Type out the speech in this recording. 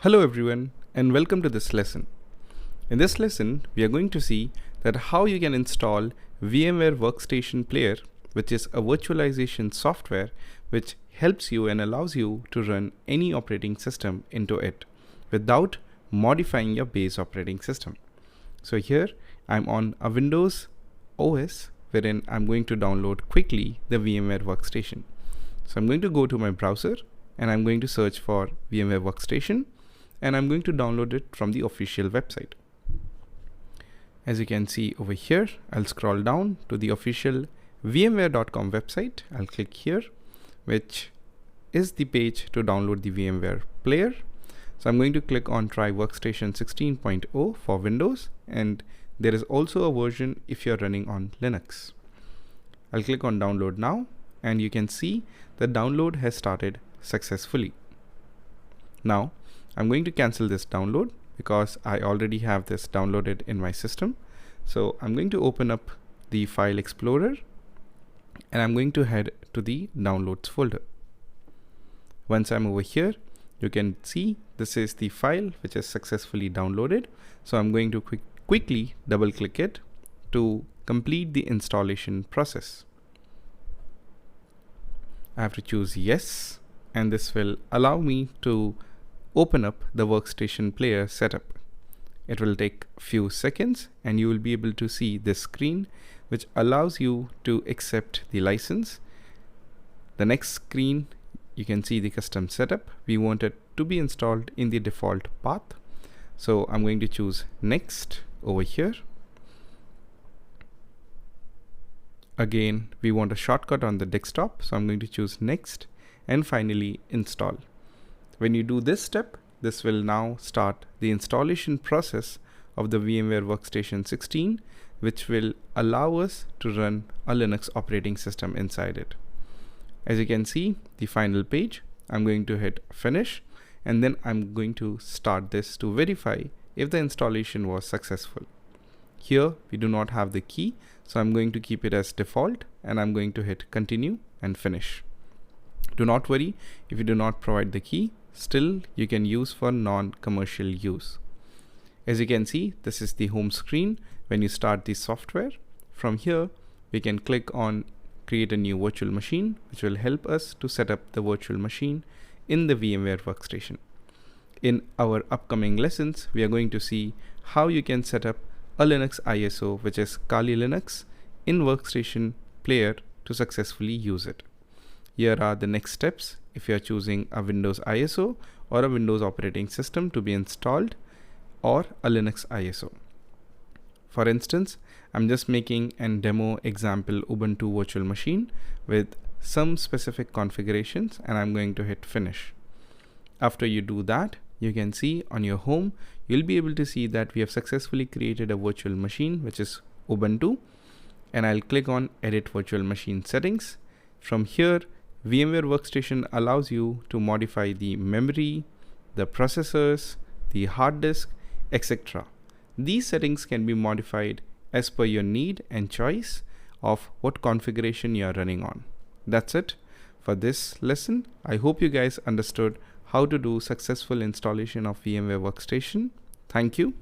Hello everyone and welcome to this lesson. In this lesson, we are going to see that how you can install VMware Workstation Player, which is a virtualization software which helps you and allows you to run any operating system into it without modifying your base operating system. So here I'm on a Windows OS wherein I'm going to download quickly the VMware Workstation. So I'm going to go to my browser and I'm going to search for VMware Workstation, and I'm going to download it from the official website. As you can see over here, I'll scroll down to the official vmware.com website. I'll click here, which is the page to download the VMware player. So I'm going to click on Try Workstation 16.0 for Windows, and there is also a version if you're running on Linux. I'll click on Download Now, and you can see the download has started successfully. Now, I'm going to cancel this download because I already have this downloaded in my system. So I'm going to open up the File Explorer and I'm going to head to the Downloads folder. Once I'm over here, you can see this is the file which is successfully downloaded. So I'm going to quickly double click it to complete the installation process. I have to choose yes, and this will allow me to open up the workstation player setup. It will take a few seconds and you will be able to see this screen which allows you to accept the license. The next screen, you can see the custom setup. We want it to be installed in the default path. So I'm going to choose next over here. Again, we want a shortcut on the desktop. So I'm going to choose next and finally install. When you do this step, this will now start the installation process of the VMware Workstation 16, which will allow us to run a Linux operating system inside it. As you can see, the final page, I'm going to hit finish, and then I'm going to start this to verify if the installation was successful. Here, we do not have the key, so I'm going to keep it as default, and I'm going to hit continue and finish. Do not worry if you do not provide the key. Still, you can use for non-commercial use. As you can see, this is the home screen when you start the software. From here, we can click on create a new virtual machine, which will help us to set up the virtual machine in the VMware Workstation. In our upcoming lessons, we are going to see how you can set up a Linux ISO, which is Kali Linux, in Workstation Player to successfully use it. Here are the next steps if you are choosing a Windows ISO or a Windows operating system to be installed, or a Linux ISO. For instance, I'm just making a demo example Ubuntu virtual machine with some specific configurations, and I'm going to hit finish. After you do that, you can see on your home, you'll be able to see that we have successfully created a virtual machine, which is Ubuntu, and I'll click on edit virtual machine settings. From here, VMware Workstation allows you to modify the memory, the processors, the hard disk, etc. These settings can be modified as per your need and choice of what configuration you are running on. That's it for this lesson. I hope you guys understood how to do successful installation of VMware Workstation. Thank you.